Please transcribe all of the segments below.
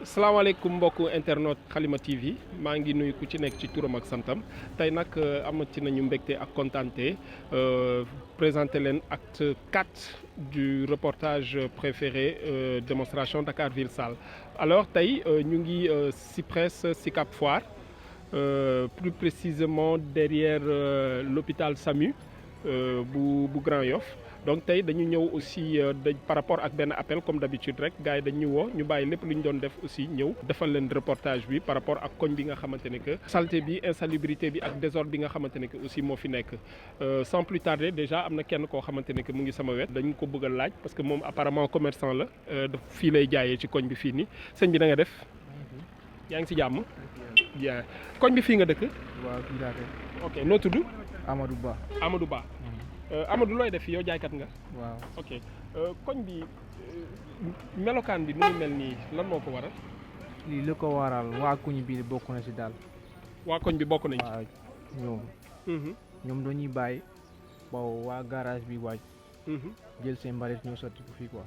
salaamaaleykum mbokku internet Halima TV maa ngi nuyu ku ci nekk ci turam ak santam tey nag amati nañu mbégte ak kontaante présenté leen acte 4 du reportage préféré démonstration Dakar Ville Sale. Alors tey ñu ngi Cyprès Sicap Foire plus précisément derrière l'hôpital SAMU bu Grand Yoff. Donc tey dañu ñëw aussi par rapport ak benn appel comme d'habitude rek gars yi dañu woo ñu bàyyi lépp lu ñu doon def aussi ñëw defal leen reportage bi par rapport ak koñ bi nga xamante ne que saleté bi insalubrité bi ak désordre bi nga xamante ne que aussi moo fi nekk. Sans plus tarder déjà am na kenn koo xamante ne que mu ngi sama wet dañu ko bëgg a laaj parce que moom apparemment commerçant la fii lay jaayee ci koñ bi fii nii sëñ bi da nga def. yaa ngi si jàmm. bien koñ bi fii nga dëkk. waaw fii laa dëkk. ok noo tudd. Amadou Ba. Amadou Ba. Amadou looy def yow jaaykat nga. waaw ok koñ bi melokaan bi nu mu mel nii lan moo ko waral. lii li ko waral waa koñ bi bokk na si daal. waa koñ bi bokk nañ ci. waaw ñoom dañuy bàyyi ba waa garage bi wàcc. jël seen mbalit ñëw sotti ko fii quoi.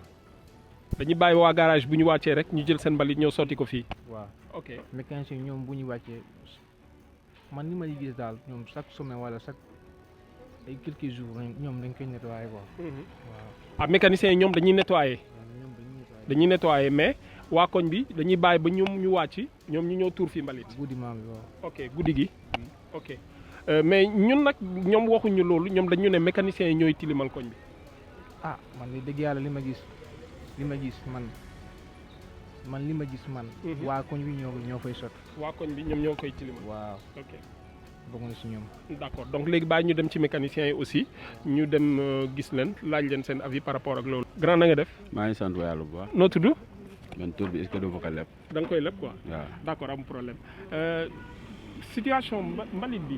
dañuy bàyyi waa garage bu ñu wàccee rek ñu jël seen mbalit ñëw sotti ko fii. waaw ok mécanicien ñoom bu ñu wàccee man ni ma gis daal ñoom chaque semaine wala chaque ay quelques jours ñoom dañ koy nettoyer quoi. waaw ah mécaniciens yi ñoom dañuy nettoyer. dañuy nettoyer mais waa koñ bi dañuy bàyyi ba ñoom ñu wàcc ñoom ñu ñëw tuur fii mbalit. guddi maam bi waaw. ok guddi gi. ok mais ñun nag ñoom waxuñu loolu ñoom dañu ne mécaniciens yi ñooy tilimal koñ bi. ah man de dëgg yàlla li ma gis man. waa koñ bi ñoo fay sot. waa koñ bi ñoom ñoo koy tilimal. waaw ok. bokk na si ñoom. d'accord donc léegi bàyyi ñu dem ci mécaniciens yi aussi ñu dem gis leen laaj leen seen avis par rapport ak loolu. grand na nga def. maa ngi sant yàlla bu baax. noo tudd. man tur bi est-ce que du ma ko leb. da nga koy leb quoi. waaw d'accord am problème situation mbalit bi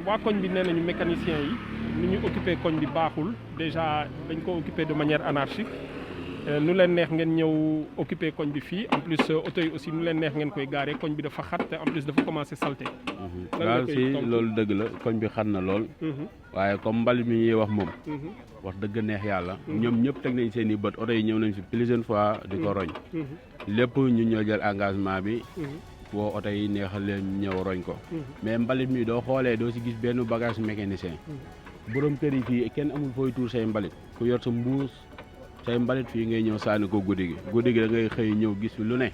waa koñ bi nee nañu mécaniciens yi ni ñu occupé koñ bi baaxul déjà dañ ko occupé de manière anarchique. nu leen neex ngeen ñëw occupé koñ bi fii en plus oto yi aussi nu leen neex ngeen koy gaare koñ bi dafa xat te en plus dafa commencé salté. waaw si loolu dëgg la koñ bi xat na lool. waaye comme mbalit mi ñuy wax moom. wax dëgg neex yàlla. ñoom ñëpp teg nañ seen i bët oto yi ñëw nañ fi plusieurs fois di ko roñ. lépp ñu ñoo jël engagement bi. woo oto yi neexal leen ñëw roñ ko. mais mbalit mi doo xoolee doo si gis benn bagage mécanicien. borom kër yi fii kenn amul fooy tuur say mbalit ku yor sa mbuus. say mbalit fii ngay ñëw sànni ko guddi gi da ngay xëy ñëw gis fi lu ne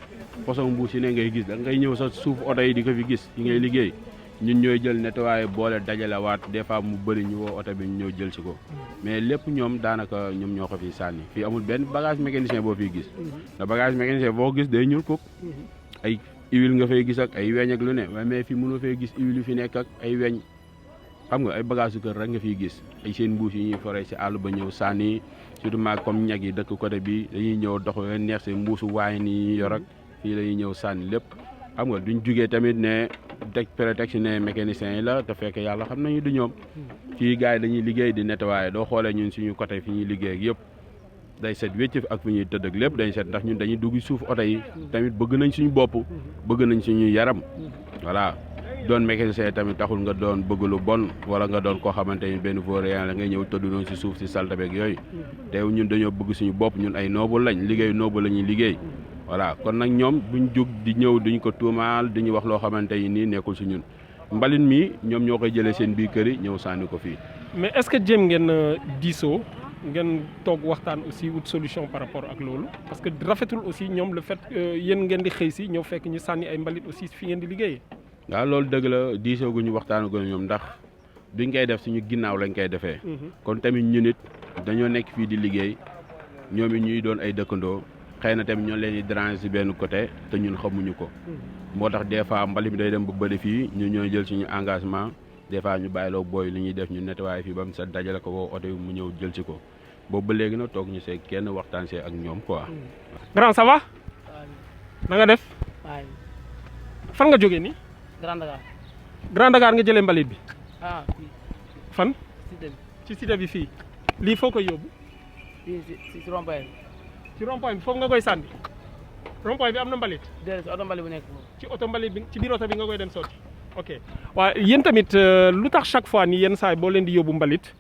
façon mbuus yi ne ngay gis da ngay ñëw sa suuf oto yi di ko fi gis yi ngay liggéey ñun ñooy jël nettoyé boole dajalewaat des fois mu bëri ñu woo oto bi ñu ñëw jël si ko mais lépp ñoom daanaka ñoom ñoo ko fi sànni fii amul benn bagage mécanicien boo fiy gis te bagage mécanicien boo gis day ñuul kook ay huile nga fay gis ak ay weñ ak lu ne mais fii mënoo fay gis huile yu fi nekk ak ay weñ xam nga ay bagage su kër rek nga fiy gis ay seen mbuus yi ñuy foree si àll ba ñëw sànni surtout maag comme ñag yi dëkk côté bi dañuy ñëw dox leen neex si mbuusu waaye ni yor ak fii la ñuy ñëw sànni lépp xam nga duñ jugee tamit ne teg prétexte ne mécaniciens yi la te fekk yàlla xam nañu du ñoom fii gars yi dañuy liggéey di nettoyer doo xoolee ñun suñu côté fi ñuy liggéey ak yëpp day set wécc ak fi ñuy tëdd ak lépp dañ set ndax ñun dañuy dugg suuf oto yi tamit bëgg nañ suñu bopp bëgg nañ suñu yaram voilà doon mécanicien tamit taxul nga doon bëgg lu bon wala nga doon koo xamante ni benn vaurien la ngay ñëw tëdd noonu si suuf si salte beeg yooyu te ñun dañoo bëgg suñu bopp ñun ay noble lañ liggéey noble la ñuy liggéey voilà kon nag ñoom buñ jug di ñëw duñ ko tuumaal duñu wax loo xamante ni nii nekkul si ñun mbalit mi ñoom ñoo koy jëlee seen biir kër yi ñëw sànni ko fii. mais est-ce que jéem ngeen diisoo ngeen toog waxtaan aussi wut solution par rapport ak loolu parce que rafetul aussi ñoom le fait yéen ngeen di xëy si ñëw fekk ñu sànni ay mbalit aussi fi ngeen di liggéeyee. waaw loolu dëgg la diisoo gu ñu waxtaan ak ñoom ndax biñ koy def suñu ginnaaw lañ koy defee. kon tamit ñun it dañoo nekk fii di liggéey ñoom it ñuy doon ay dëkkandoo xëy na tamit ñoo leen di déranger si benn côté te ñun xamuñu ko. moo tax des fois mbalit mi day dem ba bëri fii ñu ñooy jël suñu engagement des fois ñu bàyyiloo booy li ñuy def ñu nettoyer fii ba mu set dajale ko woo oto yi mu ñëw jël si ko boobu ba léegi nag toog ñu see kenn waxtaan see ak ñoom quoi. grand ça va. na nga def. fan nga jógee nii. Grand Dakar nga jëlee mbalit bi. ah fan. cité bi ci cité bi fii. lii foo koy yóbbu. fii si rond-point bi. ci rond-point bi foofu nga koy sànni. rond-point bi am na mbalit. déedéet si oto mbalit bu nekk foofu. ci oto mbalit bi ci biir oto bi nga koy dem sotti. ok waaw yéen tamit lu tax chaque fois ni yenn saa yi boo leen di yóbbu mbalit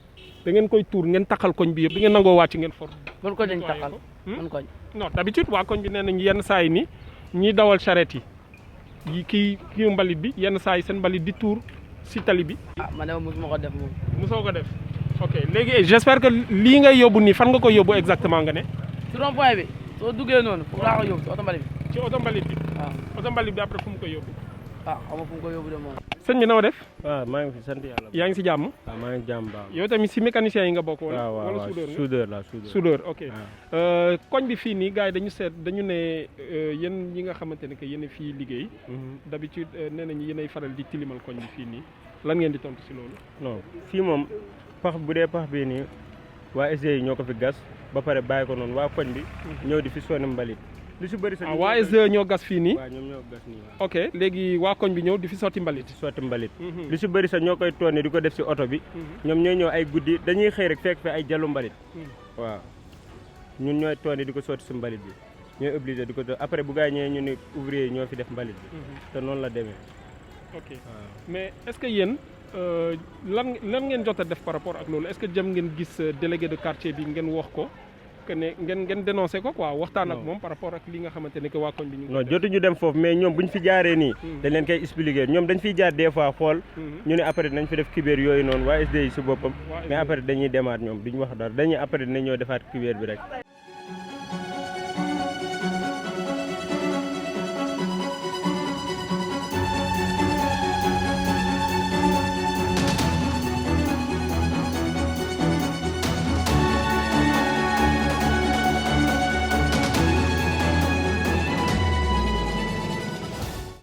da ngeen koy tuur ngeen taxal koñ bi yëpp bi ngeen nangoo wàcc ngeen for. mën koñ lañ taxal mën koñ. non d'habitude waa koñ bi nee nañ yenn saa yi ni ñiy dawal charrette yi kii mbalit bi yenn saa yi seen mbalit di tuur si tali bi. man de mosuma ko def moom. mosoo ko def ok léegi j'espère que lii ngay yóbbu nii fan nga koy yóbbu exactement nga ne. si rond point bi soo duggee noonu foofu laa ko yóbbu si oto mbalit bi. ci oto mbalit bi. waaw oto mbalit bi après fu mu koy yóbbu. xaw ma fu mu koy yóbbu de moom. sëñ bi noo def. waaw maa ngi fi sant yàlla. yaa ngi si jàmm. waaw maa ngi jàmm baax. yow tamit si mécanicien yi nga bokk wala. waaw soudeur la soudeur ok. koñ bi fii nii gars yi dañu ne yéen ñi nga xamante ne que yéen a fii liggéey. d'habitude nee nañu yéenay faral di tilimal koñ bi fii nii lan ngeen di tontu si loolu. non fii moom pax bu dee pax bii nii waa SDE yi ñoo ko fi gas ba pare bàyyi ko noonu waa koñ bi. ñëw di fi sonn mbalit. lu si bëri sax waa SDE ñoo gas fii nii. waaw ñoom ñoo gas nii. ok léegi waa koñ bi ñëw di fi sotti mbalit. lu si bëri sax ñoo koy tourné di ko def si oto bi. ñoom ñooy ñëw ay guddi dañuy xëy rek fekk fi ay jallu mbalit. waaw ñun ñooy tourné di ko sotti si mbalit bi ñooy obligé di ko après bu gaa ñëwee ñu ne ouvrier yi ñoo fi def mbalit bi. te noonu la demee. ok mais est-ce que yéen lan ngeen jot a def par rapport ak loolu est-ce que jëm ngeen gis délégué de quartier bi ngeen wax ko que ne ngeen dénoncé ko quoi waxtaan ak moom par rapport ak li nga xamante ne que waa koñ bi ñu non jotuñu dem foofu mais ñoom bu ñu fi jaaree nii dañ leen koy expliquer ñoom dañ fiy jaar des fois xool ñu ne après dinañ fi def kubéer yooyu noonu waa SDE yi si boppam mais après dañuy demaat ñoom duñ wax dara dañuy après dinañ ñëw defaat kubéer bi rek.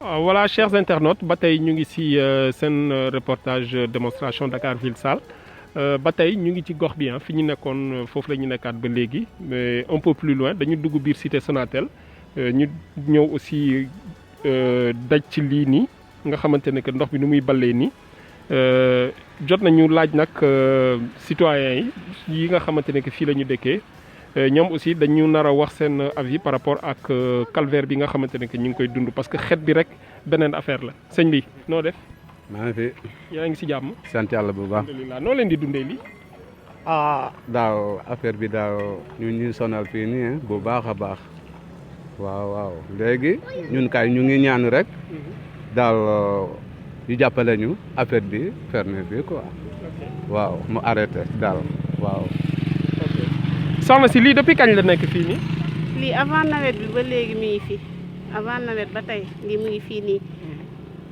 Voilà, chers internautes, ba tey ñu ngi ci seen reportage démonstration Dakar Ville Sale ba tey ñu ngi ci gox bi fi ñu nekkoon foofu la ñu nekkaat ba léegi mais un peu plus loin dañu dugg biir cité Sonatel ñu ñëw aussi daj ci lii nii nga xamante ne que ndox bi nu muy ballee nii jot nañu laaj nag citoyens yi nga xamante ne que fii la ñu dëkkee ñoom aussi dañu nar a wax seen avis par rapport ak calvaire bi nga xamante ne que ñu ngi koy dund parce que xet bi rek beneen affaire la sëñ bi noo def. maa ngi fi. yaa ngi si jàmm. sant yàlla bu baax. alhamdulilah noo leen di dundee lii. daaw affaire bi daaw ñu sonal fii nii bu baax a baax. waaw léegi ñun kay ñu ngi ñaan rek. daal ñu jàppale ñu affaire bi fermé bi quoi. waaw mu arrêté daal waaw. soxna si lii depuis kañ la nekk fii nii. lii avant nawet bi ba léegi mi ngi fi avant nawet ba tey lii mu ngi fii nii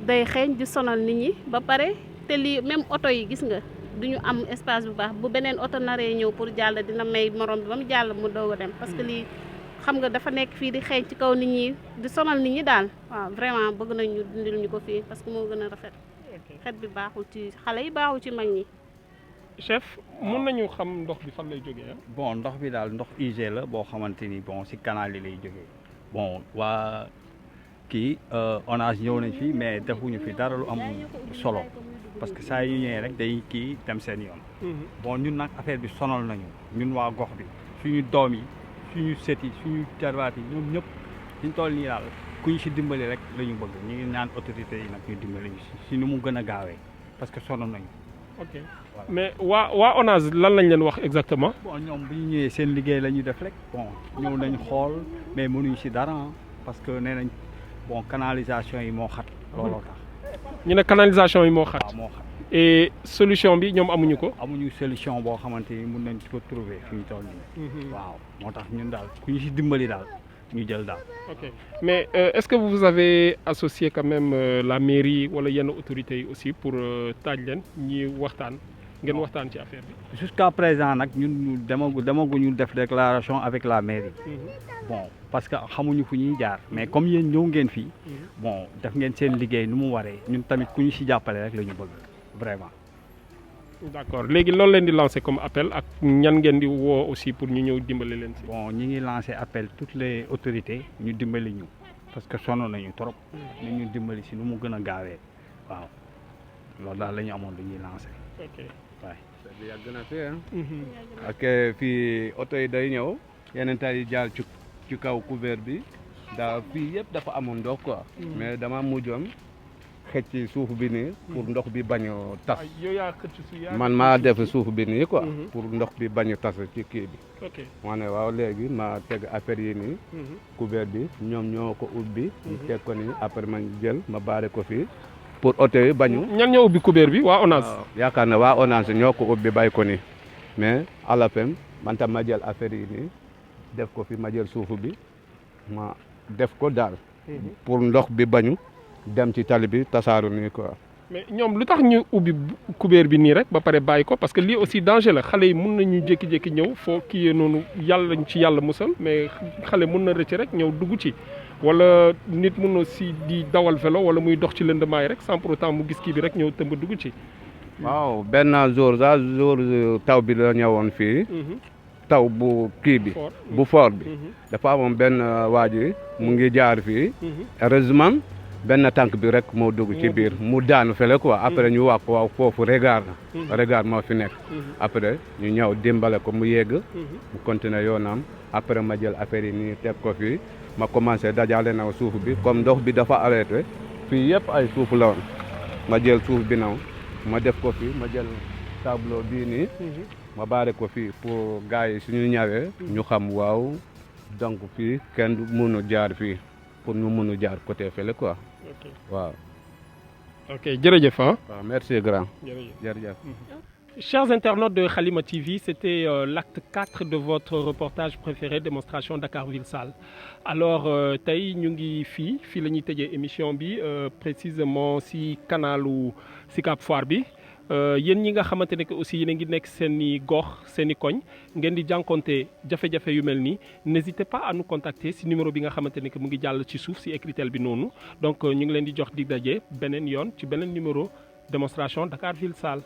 day xeeñ di sonal nit ñi ba pare te lii même oto yi gis nga duñu am espace bu baax bu beneen oto naree ñëw pour jàll dina may morom bi ba mu jàll mu doog a dem parce que lii xam nga dafa nekk fii di xeeñ ci kaw nit ñi di sonal nit ñi daal waaw vraiment bëgg nañ ñu dindil ñu ko fii parce que moo gën a rafet xet bi baaxul ci xale yi baaxul ci mag ñi. chef mun nañu xam ndox bi fan lay jógee bon ndox bi daal ndox usé la boo xamante ni bon si canal yi lay jógee bon waa kii ONAS ñëw nañ fi mais defuñu fi dara lu am solo parce que saa yu ñëwee rek day kii dem seen yoon. bon ñun nag affaire bi sonal nañu ñun waa gox bi suñu doom yi suñu sët yi suñu jarbaat yi ñoom ñëpp suñ toll nii daal ku ñu si dimbali rek la ñu bëgg ñu ngi ñaan autorités yi nag ñu dimbali ñu si ni mu gën a gaawee parce que sonal nañu. ok mais waa ONAS lan lañ leen wax exactement. bon ñoom bu ñu ñëwee seen liggéey la ñuy def rek bon ñëw nañ xool mais mënuñ si dara parce que nee nañ bon canalisation yi moo xat looloo tax. ñu ne canalisation yi moo xat. waaw moo xat. et solution bi ñoom amuñu ko. amuñu solution boo xamante ni mun nañ ko trouver fi ñu toll nii. waaw moo tax ñun daal ku ñu si dimbali daal ñu jël daal. ok mais est-ce que vous avez associé quand même la mairie wala yenn autorités yi aussi pour taaj leen ñi waxtaan ngeen waxtaan ci affaire bi. jusqu'à présent nag ñun demaguñu def déclaration avec la mairie. bon parce que xamuñu fu ñuy jaar mais comme yéen ñëw ngeen fii. bon def ngeen seen liggéey nu mu waree ñun tamit ku ñu si jàppale rek la ñu bëgg vraiment. d'accord léegi loolu leen di lancer comme appel ak ñan ngeen di woo aussi pour ñu ñëw dimbali leen si. bon ñi ngi lancer appel toutes les autorités ñu dimbali ñu parce que sonn nañu trop. ñu dimbali si nu mu gën a gaawee waaw loolu daal la ñu amoon lu ñuy lancer. ok waay. bi yàgg na fi ak fii oto yi day ñëw yeneen tay yi jaar ci kaw couvert bi daa fii yëpp dafa amoon ndox quoi. mais dama mujjoon xëcc suuf bi nii pour ndox bi bañ a tas. yow yaa xëcc si yaa man maa def suuf bi nii quoi. pour ndox bi bañ a tas ci kii bi. ok ma ne waaw léegi ma teg affaire yi nii. couvert bi ñoom ñoo ko ubbi. ñu teg ko nii après ma jël ma baare ko fii. pour oto yi bañu. ñan ñoo ubbi couvert bi waa ONAS. yaakaar na waa ONAS ñoo ko ubbi bàyyi ko nii mais à la fin man tam ma jël affaire yi nii def ko fi ma jël suuf bi ma def ko daal. pour ndox bi bañu dem ci tali bi tasaaru nii quoi. mais ñoom lu tax ñu ubbi couvert bi nii rek ba pare bàyyi ko parce que lii aussi danger la xale yi mun nañu jékki-jékki ñëw foo kii noonu yàlla ci yàlla musal mais xale mun na rëcc rek ñëw dugg ci. wala nit mun na si di dawal vélo wala muy dox ci lëndamaay rek sans pour autant mu gis kii bi rek ñëw tëmb dugg ci. waaw benn jour taw bi la ñëwoon fii. taw bu kii bi. bu fort bi. dafa amoon benn waa ji mu ngi jaar fii. heureusement benn tànk bi rek moo dugg ci biir mu daanu fele quoi après ñu wax waaw foofu regard la. regard moo fi nekk. après ñu ñëw dimbale ko mu yegg. mu continuer yoonam après ma jël affaire yi nii teg ko fii. ma commencé dajale na suuf bi comme ndox bi dafa arrêté fii yëpp ay suuf la woon ma jël suuf bi naw ma def ko fii ma jël tableau bii nii ma baare ko fii pour gars yi suñu ñëwee ñu xam waaw donc fii kenn du mënu jaar fii pour ñu mënu jaar côté fële quoi waaw. ok jërëjëf ah. waaw merci grand. jërëjëf. Chers internautes de Halima TV, c'était l'acte 4 de votre reportage préféré, démonstration Dakar Ville Sale. Alors, tey ñu ngi fii la ñuy tëjee émission bi précisément si canalu Sicap Foire bi yéen ñi nga xamante ne que aussi yéen a ngi nekk seen i gox seen i koñ ngeen di jànkonte jafe-jafe yu mel nii n'hésitez pas à nous contacter si numéro bi nga xamante ne que mu ngi jàll ci suuf si écritel bi noonu donc ñu ngi leen di jox dig daje beneen yoon ci beneen numéro démonstration Dakar Ville Sale.